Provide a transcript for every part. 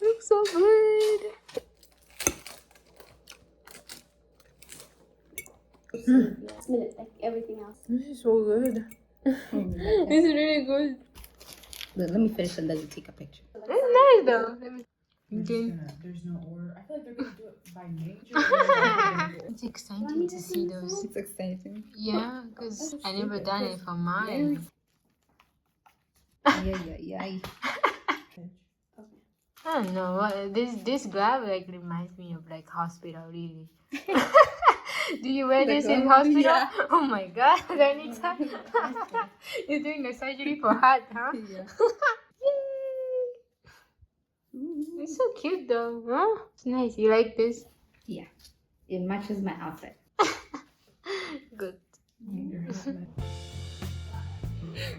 Looks so good. Like everything else. This is so good. It's really good. Let me finish and then you take a picture. It's nice though. There's no order. I feel like they're gonna do it by nature. It's exciting to see those. It's exciting. Yeah, because I never done it for mine. Yeah. I don't know. This glove like reminds me of like hospital really. Do you wear this in hospital? Yeah. Oh my god, Danita. You're doing a surgery for heart, huh? Yeah. Yay! It's so cute though, huh? It's nice. You like this? Yeah. It matches my outfit. Good.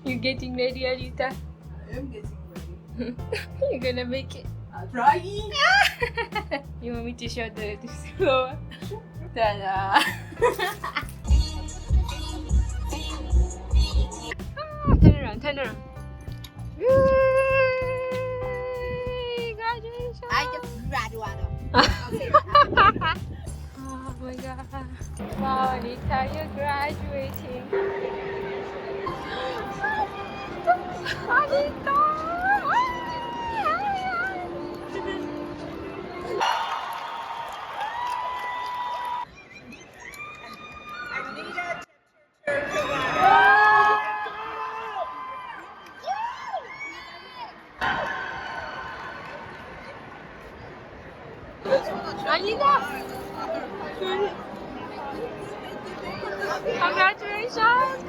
You getting ready, Alita? I am getting ready. You're gonna make it. I'm trying. You want me to show the floor? Ta-da! Turn around. Yay! Graduation! I just graduated. Oh my god. Wow, Anita, you're graduating. Anita! Anita! Congratulations!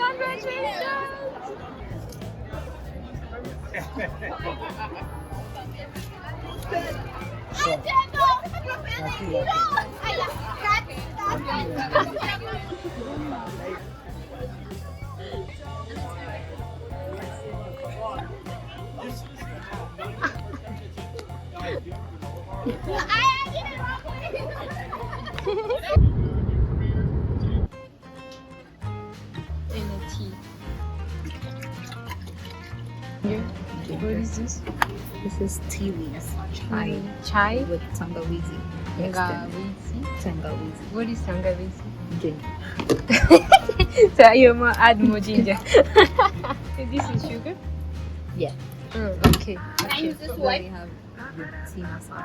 And a tea. What is this? This is tea leaves. Chai. Chai? With tangawizi. Tangawizi. What is tangawizi? Ginger. So you must add more ginger. This is sugar? Yeah. Oh, okay. Can I use this We wipe? have the tea masala.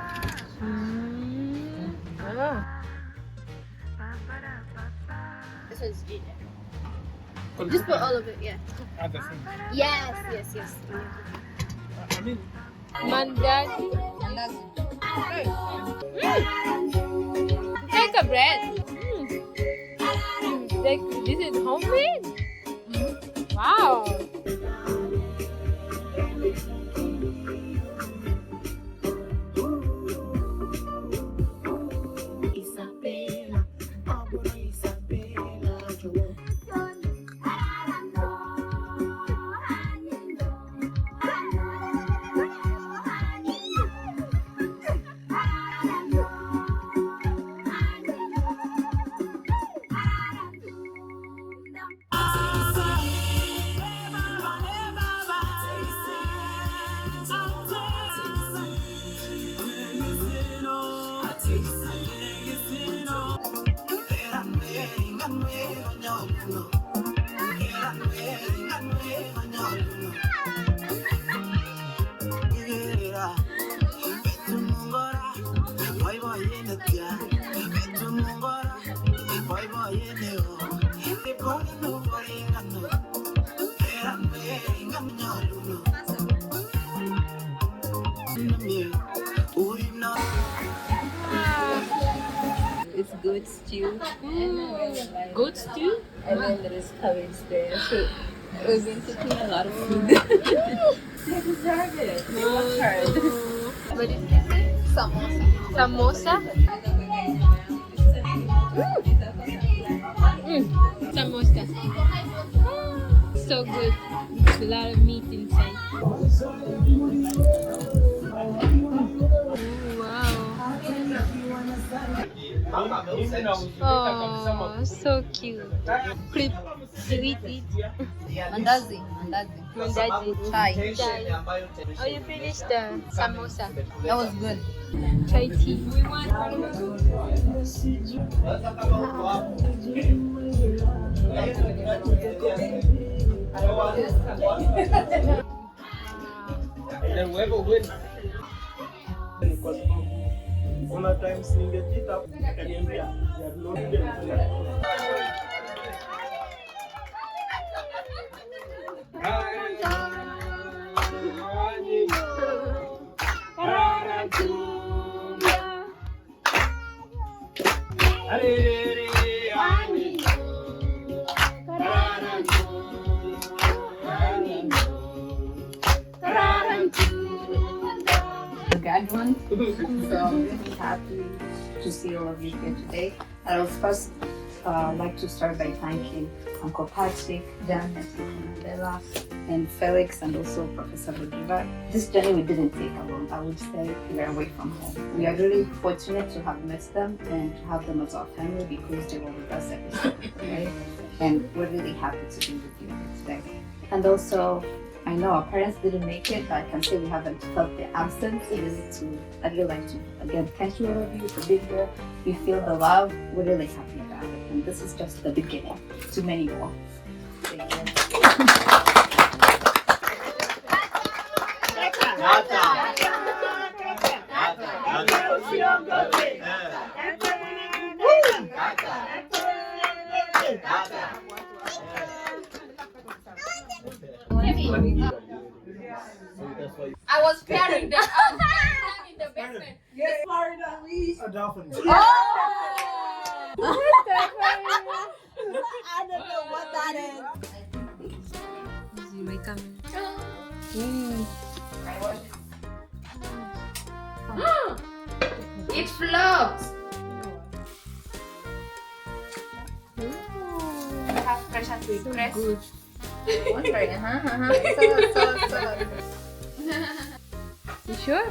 Ah. This one's ginger. Just put all of it, yeah. Yes. Mandazi. It's like a bread. Like this is homemade. Wow. It's goat stew. Goat stew? And then there is cabbage there. So we've been cooking a lot of food. They deserve it. They worked hard. What is this? Samosa? Samosa. So good. A lot of meat inside. Oh, wow. Oh, so cute. Clip. You eat it. Mandazi. Mandazi. Chai. Chai. Oh, you finished the samosa. That was good. Chai tea. Dan whoever wins. Kuna times ningepita akaniambia ya loaded. The graduates. So I'm really happy to see all of you here today. I would first like to start by thanking Uncle Patrick, Janet, Mandela, and Felix, and also Professor Rodrigo. This journey we didn't take alone. I would say we are away from home. We are really fortunate to have met them and to have them as our family because they were with us every step, right? And we're really happy to be with you here today. And also, I know our parents didn't make it, but I can say we haven't felt their absence. I'd really like to, again, thank you all of you for being here. We feel the love. We're really happy about it. And this is just the beginning to many more. Thank you. I was carrying that in the basement. A dolphin. I don't know what that is. See my camera. It floats. Have pressure to press. Good. Wondering, So. You sure?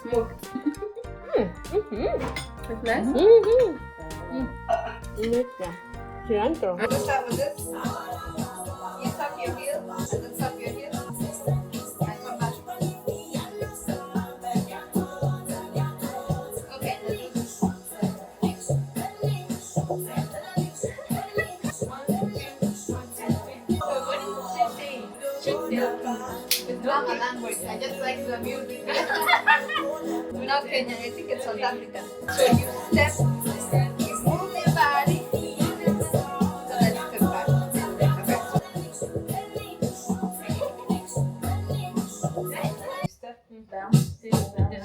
Smoked. It's nice. Cilantro. Let's start with this. You tap your heel, and then tap your heel. And come back. Okay, let's do this. So what is she saying? It's not a language. I just like the music. We're not Kenyan. I think it's South African. So you step, you move your body. So let's come back. Okay. Step down, sit down.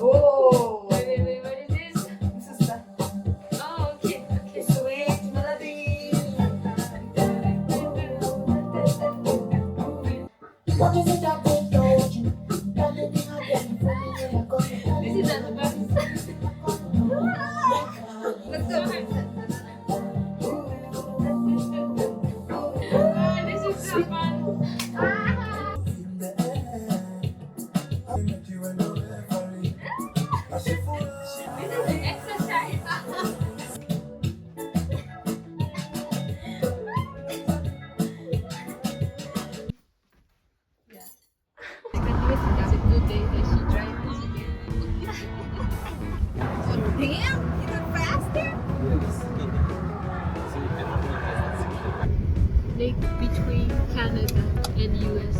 Oh! Wait, what is this? This is the. Oh, okay. Sweet melody. This is the best. Let's go. This is so fun. This is an exercise. That's a good day that she drives again. Damn, even faster. Lake between Canada and US.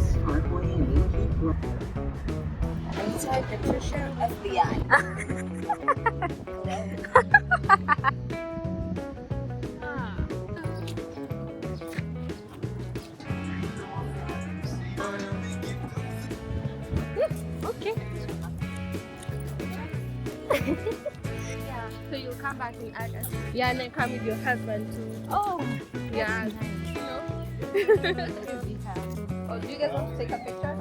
Inside Patricia FBI. Okay. So you'll come back in August. Yeah, and then come with your husband too. Oh, Yeah. oh, do you guys want to take a picture?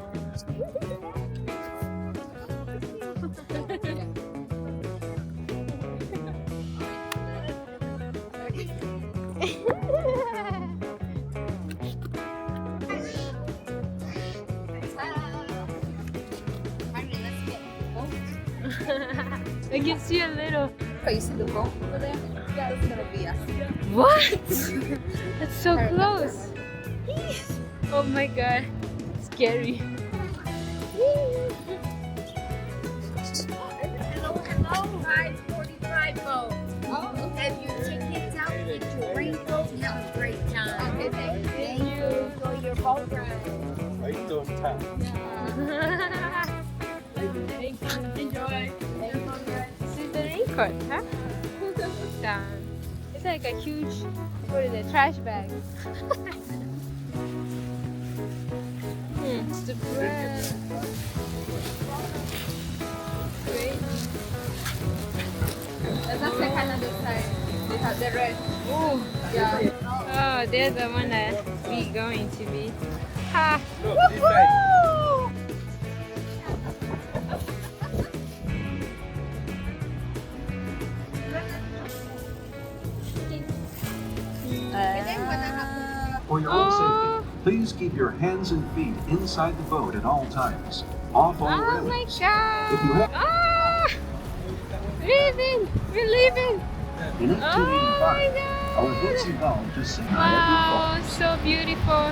I can see a little. Oh, you see the boat over there? Yeah, that's gonna be us. What? That's so close. Oh my god. Scary. Ride 45 boat. Oh, and you tickets out into Rainbow. You have a great time. Okay, thank you. Enjoy your boat ride. Right on time. Thank you. Enjoy. This is the raincoat, huh? Down. It's like a huge, what is it, trash bag. It's the bread. Great. That's not the kind of this side. They have the red. Oh, Yeah. oh, they're the one that we going to be. Ha! Look, this side. And then when I have For your own safety, please keep your hands and feet inside the boat at all times. Off all Oh my railings. god! If you have Ah! Leaving! We're leaving! in Oh my 1885, our god! boats evolved to sing Niagara Wow, Falls. so beautiful.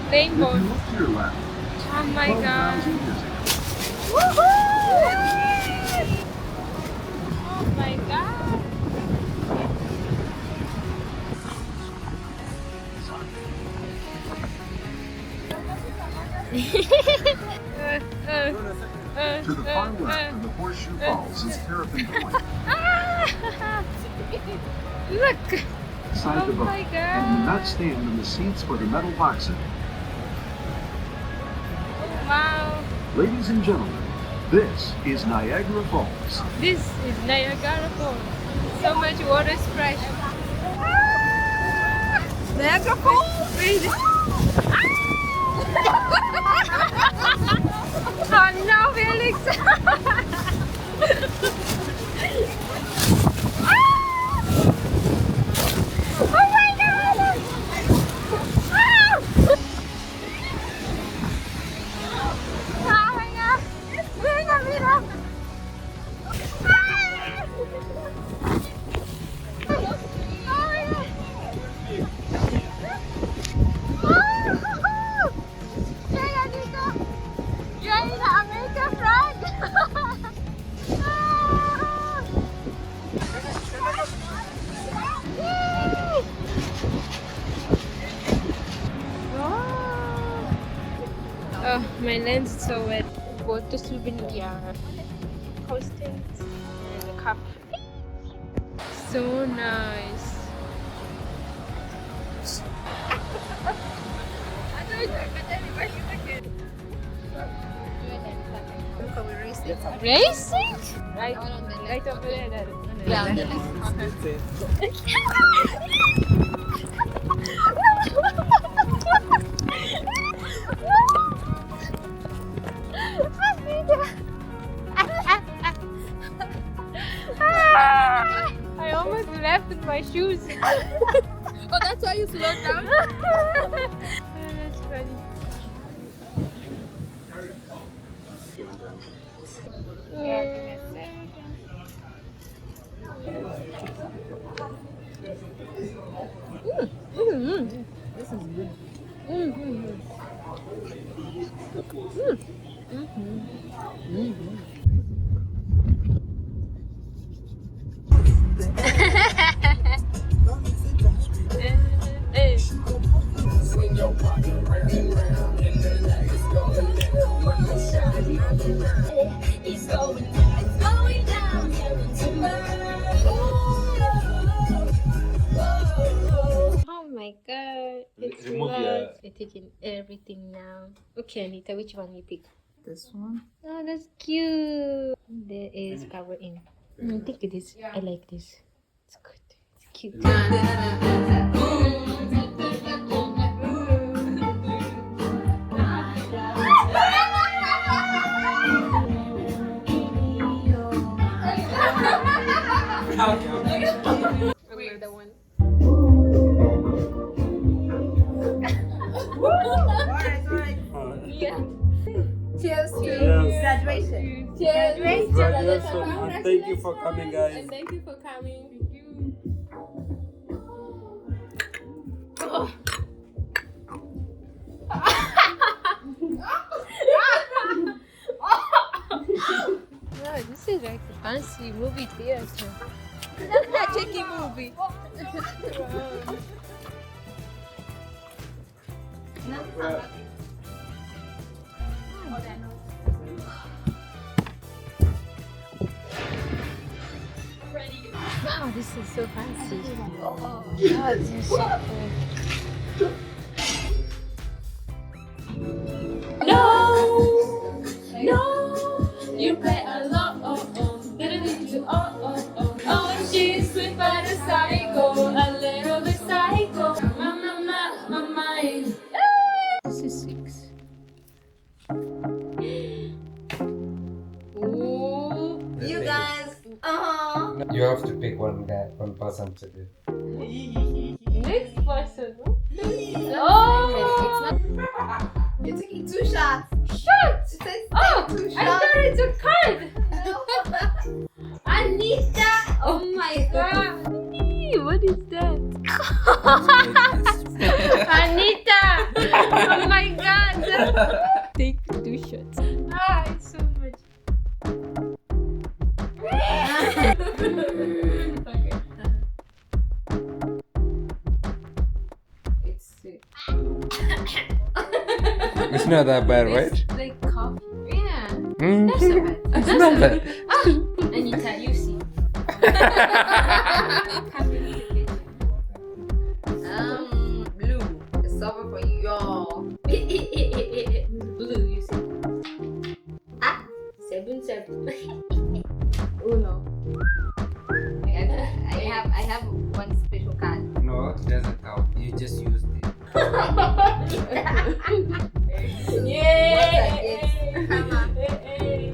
If Rainbow. you look to your left, Oh my god. 12,000 years ago, Oh my god. to the far left of the Horseshoe Falls is Terrapin Point. Ah! Look! Inside the Oh boat, my and do god! not stand in the seats for the metal boxing. Wow! Ladies and gentlemen, this is Niagara Falls. This is Niagara Falls. So much water splash. Ah! Niagara Falls. Wait. Oh no, Felix! Oh my god! Ah! Oh my god! Mira, mira! Ah! Oh my god! Oh! Llega dito! You're in the American flag! Ah! Yay! Oh, my lens is so wet. Photo souvenir. Postings and the cup. So nice. Look how we raised it. Racing? Right, on the right over there. Yeah, on the I almost left my shoes. Oh, that's why you slowed down? That's funny. Oh my god, it's Remove live. your- You're taking everything now. Okay, Anita, which one you pick? This one. Oh, that's cute. There is power in. I think it is. I like this. It's good. It's cute. Another one. Yeah. Cheers to Cheers. graduation. Cheers. Graduation. And thank you for coming, guys. And thank you for coming. Wow, this is like a fancy movie theater. A chicken movie. Wow, this is so fancy. Oh, God, this is so cool. No, no, you play a lot. Oh, she's sweet but a psycho, a little bit psycho. My mind. This is 6. Ooh. You guys. You have to pick one person to do. Next person. Oh, You're taking 2 shots. shots. She said Oh, 2 I shots. thought it's a card. Anita. Oh my god. What is that? Anita! Oh my god! Take 2 shots. Ah, it's so much. Okay. It's sweet. It's not that bad, right? It's like coffee. Yeah. Mm. That's so bad. It's not bad. Anita, you see. Blue. It's over for you, y'all. Blue, you see. Ah, 7. Uno. I have one special card. No, it doesn't count. You just used it. Yay! Come on.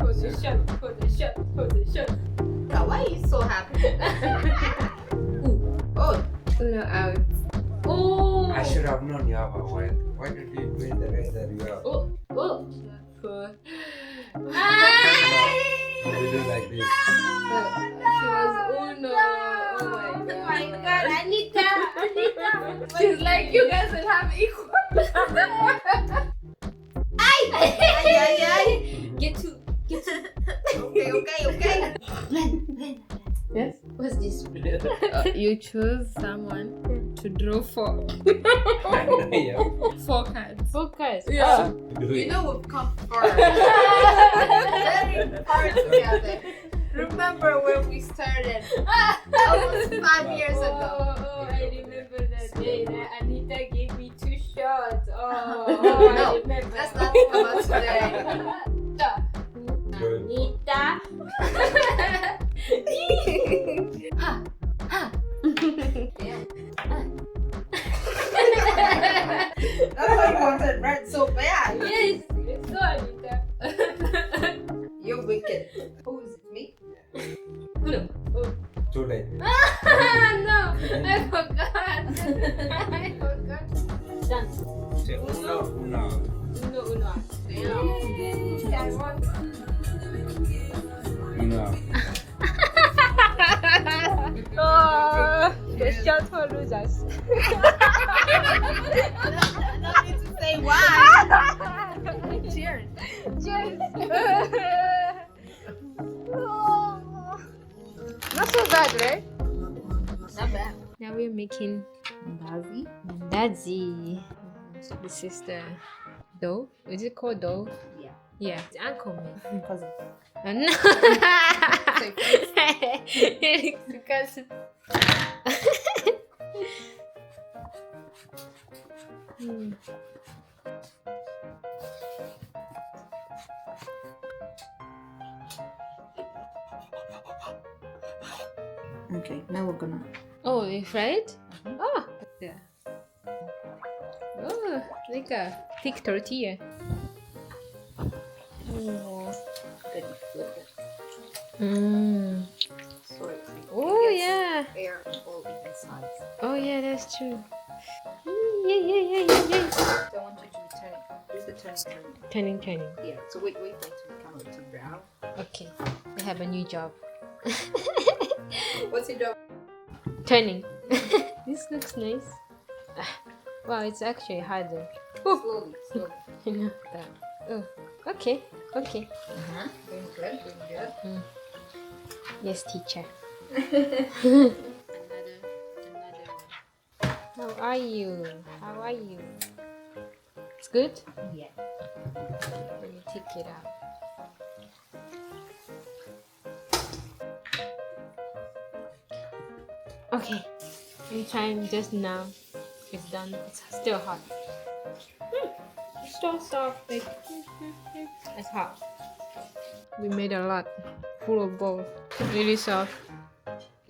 Hold the shot, hold the shot, hold the shot. God, why are you so happy? Oh, Uno out. Oh! I should have known you have a white. Why did you bring the rest that you have? Oh! Oh! We do like this. She was Uno. Oh my god. Anita! She's like, you guys will have equal. Get to. okay. Yes? What's this? You choose someone to draw for. Yeah. 4 cards. 4 cards? Yeah. Do You it. know we've come far. Very far together. Remember when we started? Almost 5 years ago. Oh, I remember that day that Anita gave me 2 shots. Oh, No, I remember. let's not talk about today. Good. Anita. Ha, ha. That's why you wanted red so bad. Yes, let's go, Anita. You're wicked. Who is it? Me? Uno. Oh. Too late. No, I forgot. I forgot. Done. Say uno. Uno. I want. Uno. Oh, the shot for losers. I don't need to say why. Cheers. Cheers. Not so bad, right? Not bad. Now we're making mandazi. This is the dough. Is it called dough? Yeah. Yeah, it's uncle me. Cousin. No. It's cousin. Okay, now we're gonna. Oh, you fried? Oh, yeah. Oh, like a thick tortilla. Oh. Mm. So it's Oh yeah. air all inside. Oh yeah, that's true. Yeah. Don't want you to be turning. turning. Turning. Yeah, so wait till it comes to brown. Okay. I have a new job. What's your job? Turning. This looks nice. Wow, it's actually harder. Slowly. You know that. Oh, okay. Doing good. Yes, teacher. Another How are you? It's good? one. Yeah. Let me take it out. Okay. In time just now. It's done. It's still hot. It's still soft. Like, it's hot. We made a lot. Full of balls. Really soft.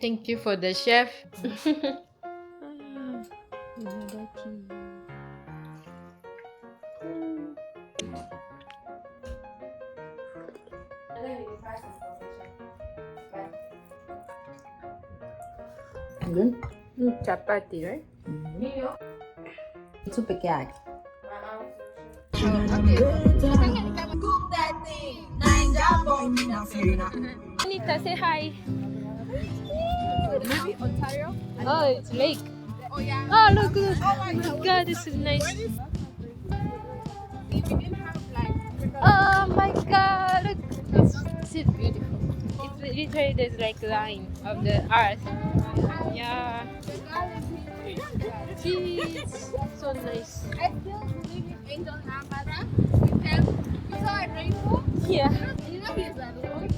Thank you for the chef. Another tea. Good. Chapati, right? Super cat. Anita, say hi. Ontario? Oh, it's lake. Oh yeah. Oh, look. Oh my god, this is nice. We didn't have like Oh my god, look. This is beautiful. It's literally there's like line of the earth. Yeah. Jeez, so nice. I still believe in angel Namara because you saw a rainbow. Yeah. You know he's alone.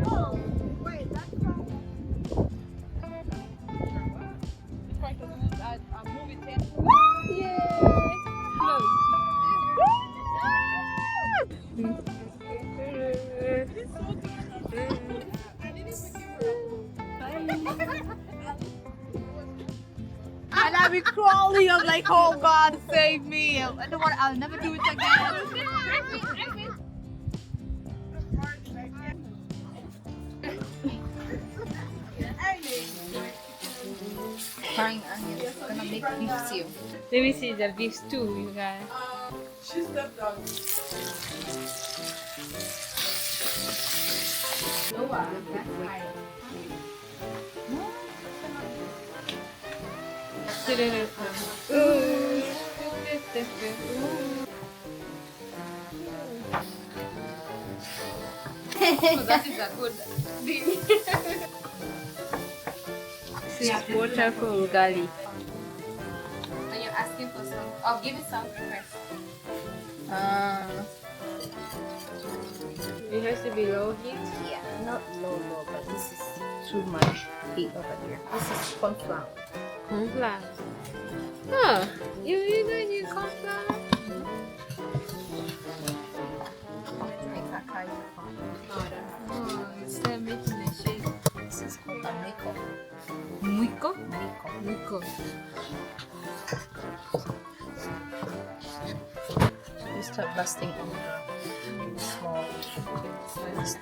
Oh, wait, that's from. Trying to do that movie thing. Yay! And I'll be crawling. I'm like, oh God, save me! I don't want. I'll never do it again. Frying onions. Gonna make beef stew. Let me see the beef stew, you guys. She stepped on. So that is a good sweet water for ugali. Are you asking for some? Oh, give me some first. It has to be low heat. Yeah, not low, but this is too much heat over here. This is corn flour. Corn flour. Oh, you guys use corn flour? Oh, instead of making a shake. This is called a miko. Muiko? Miko. Muiko. You start busting on the small slices.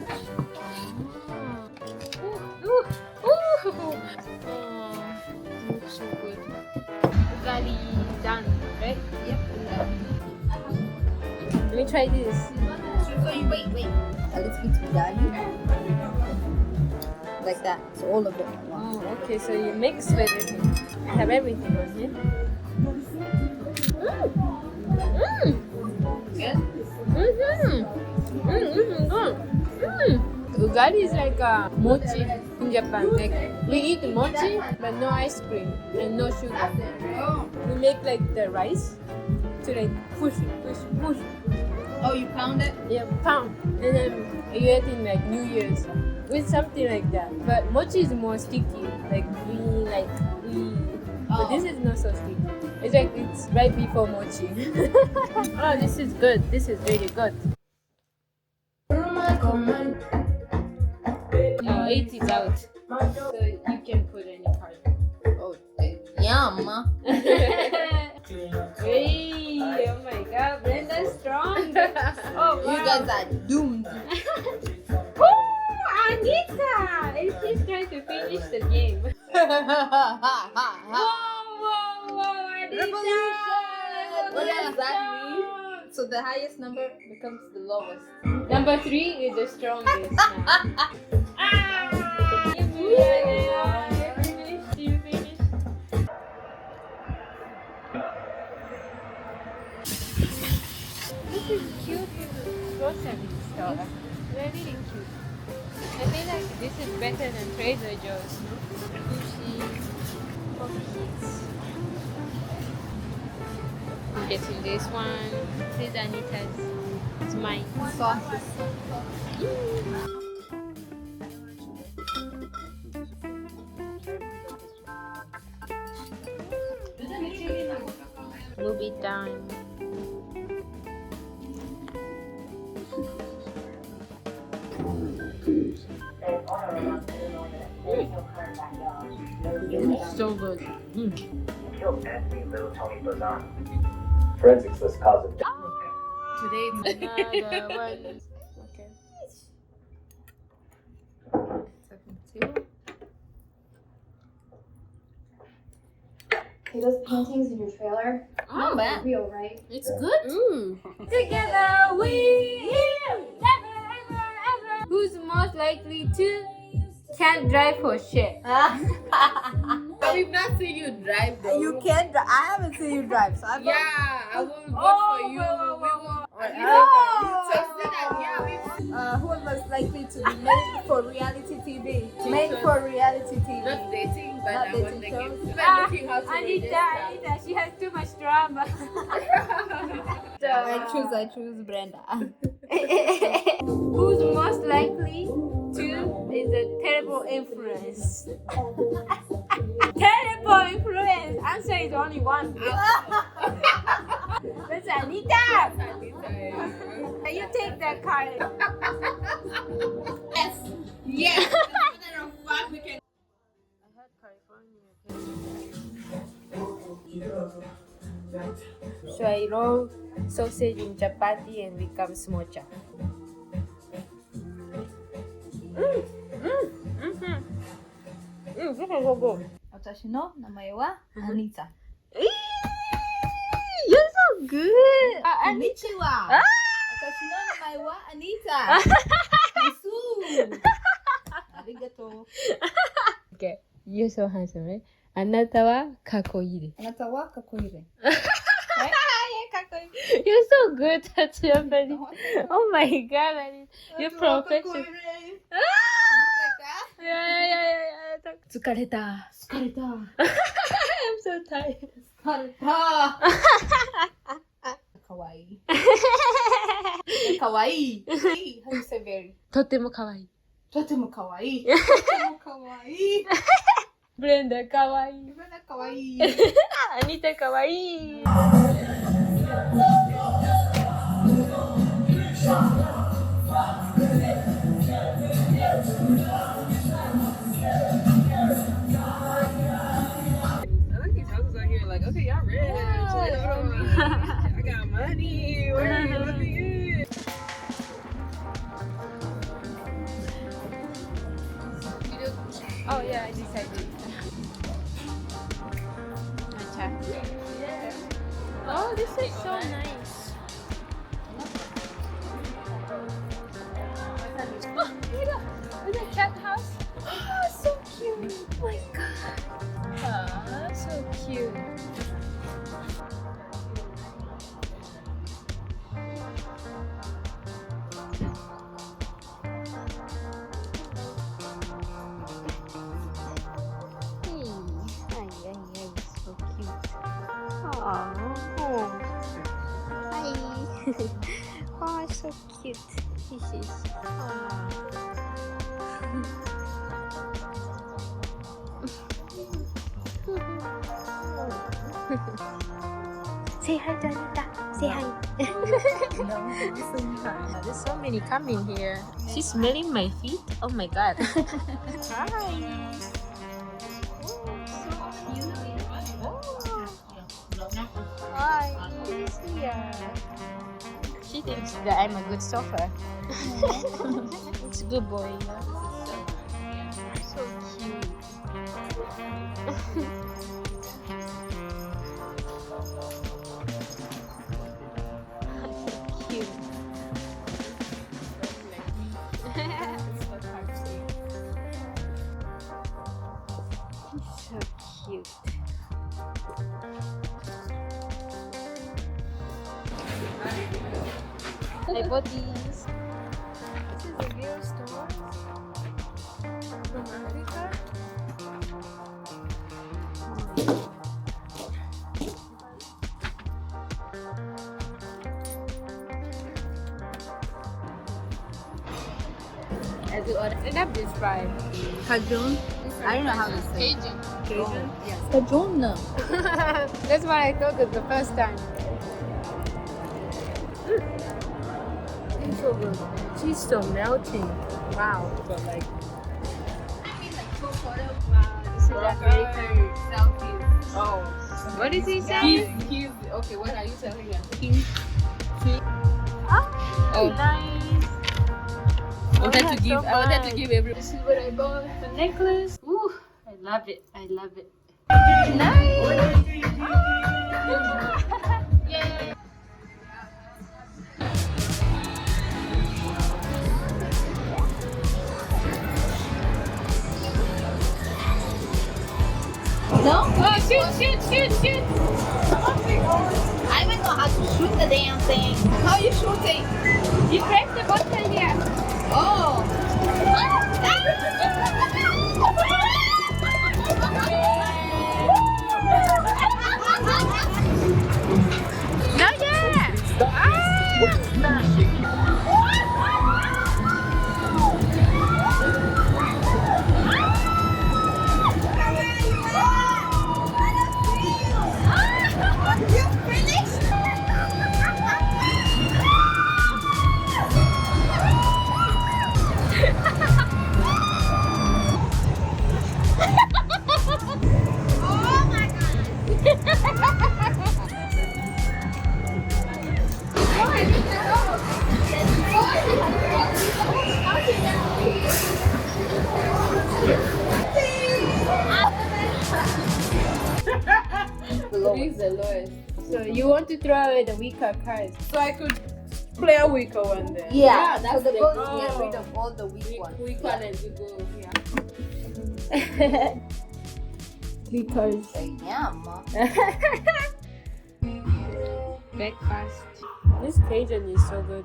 Ooh, ooh, ooh. Oh, looks so good. Ugali done, right? Yep. Let me try this. So you wait. A little bit of ugali. Like that. So all of it at once. Oh, okay, so you mix with everything. I have everything on here. Good? Ugali is like a mochi in Japan. Like we eat mochi, but no ice cream and no sugar. Oh. We make like the rice to like push. Oh, you pound it? Yeah, pound. And then you eat in like New Year's with something like that. But mochi is more sticky. Like we. But this is not so sticky. It's like it's right before mochi. Oh, this is good. This is really good. Oh, 8 is out. So you can put any part. Oh, yum. Hey, oh my god, Brenda's strong. Oh, wow. You guys are doomed. Oh, Anita! And she's trying to finish the game. Whoa, Anita! Revolution! Exactly. So the highest number becomes the lowest. Number 3 is the strongest now. You finished. This is cute grocery store. They're really cute. I feel like this is better than Trader Joe's. Sushi for kids. We'll get to this one. This is Anita's. It's mine. Sauces. Movie time. So good. Killed Anthony Little Tony Bazan. Forensics lists cause of death. Today it's Another one. Okay. Hey, those paintings in your trailer, Not bad. real, right? It's good. Ooh. Together we ever. Who's most likely to can't drive for shit? We've not seen you drive though. You can't drive. I haven't seen you drive, so I Yeah, I will vote for you. Who was most likely to be made for reality TV? Made for reality TV. Not dating, but Not I dating want the shows? kids. But looking how to Anita, she has too much drama. I choose Brenda. Who's most likely to is a terrible influence? Terrible influence. Answer is only one. That's Anita. You take that card. Yes. So I roll sausage in chapati and becomes mocha. This is so good. 私の名前はアニタ。 You're so good. こんにちは。私の名前はアニタ。です。ありがとう。 Okay, you're so handsome, right? あなたはかっこいいです。あなたはかっこいいね。 You're so good at Japanese. Oh my god, you're professional. Yeah. 疲れた。I'm so tired. 疲れた。かわいい。かわいい。How you say very? とっても可愛い。とてもかわいい。とてもかわいい。ブレンダー可愛い。みんなかわいい。アニタ可愛い。Like, okay, y'all rich. I got money. Where you looking at? Oh yeah, I decided. Oh, this is so nice. Oh, look at cat house. Oh, so cute. Oh my god. Oh, so cute. So cute. Oh, so cute. This is. Say hi to Anita. Say hi. There's so many coming here. She's smelling my feet. Oh my god. Hi. Hi, she's here. She thinks that I'm a good stopper. It's a good boy. So cute. I bought these. This is a real store from America. As you order. I love this fry. Cajun. I don't know how to say it. Cajun. Cajun? Yes. Cajun. That's what I thought the first time. It's so good. Cheese so melting. Wow. But like, Wow. This is American American. selfies. oh, What is he saying? he's okay. What are you telling him? Oh, nice. I wanted to give. I wanted to give every. This is what I bought. The necklace. Ooh, I love it. I love it. Yay. No? Oh, shoot. I don't know how to shoot the damn thing. How you shooting? You press the button here. Oh. Not yet. He's the lowest. So you want to throw away the weaker cards? So I could play a weaker one then. Yeah, that's so the goal is to oh. get rid of all the weak ones. Weak one and you go. Because Yum. breakfast. This Cajun is so good.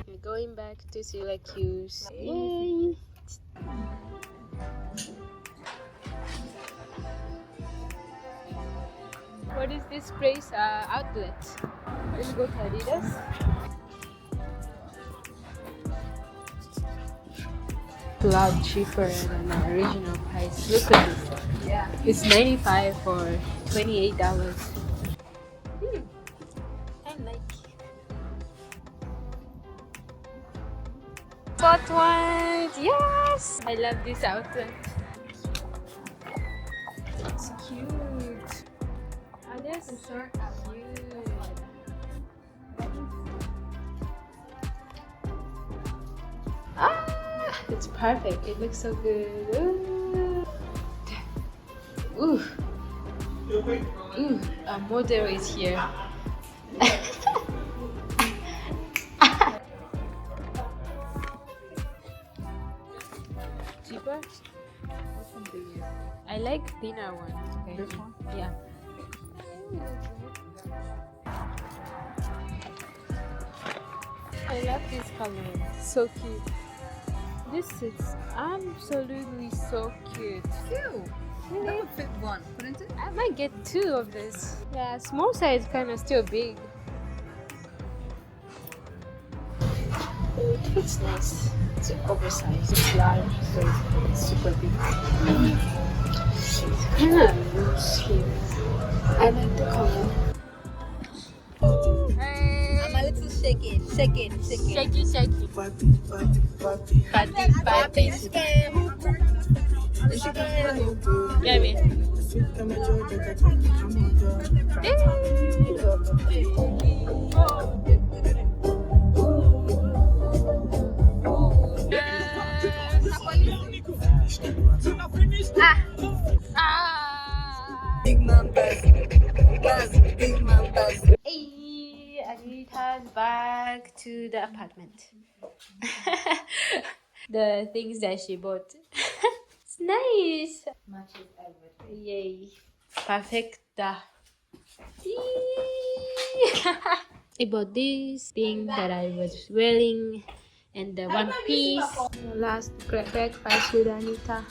We're going back to Syracuse. Yay! What is this place? Outlet. Let's go to Adidas. A lot cheaper than the original price. Look at this. Yeah. It's $95 for $28. I like it. Bought one. Yes! I love this outfit. It's cute. Oh, this is so cute. It's perfect. It looks so good. Ooh. Ooh. A model is here. Cheaper? I like thinner one. Okay. This one? Yeah. I love this color. So cute. This is absolutely so cute. Two. That would fit one, couldn't it? I might get two of this. Yeah, small size kind of still big. It's nice. It's oversized. It's large, so it's super big. It's kind of loose here. I like the color. I'm a little shaky. Shaky. Party. Yeah, me. Big man buzz. Big man buzz. Hey, Anita's back to the apartment. the things that she bought. It's nice. Matches everything. Yay. Perfecta. I bought this thing that I was wearing and the one piece. Last breakfast with Anita.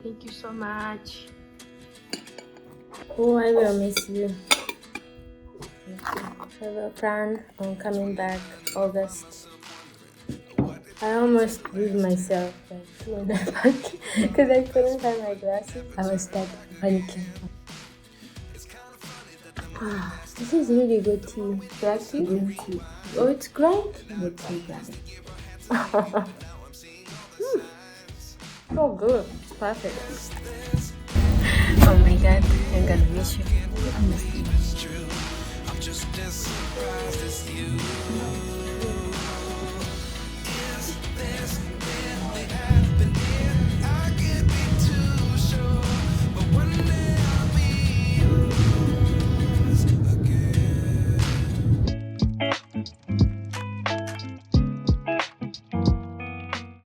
Thank you so much. Oh, I will miss you. I will plan on coming back August. I almost gave myself like 2.5 because I couldn't find my glasses. I was starting panicking. This is really good tea. Black tea? Green tea. Oh, it's great. With tea garlic. Oh, good. It's perfect. Oh my god, I'm gonna miss you. I miss you.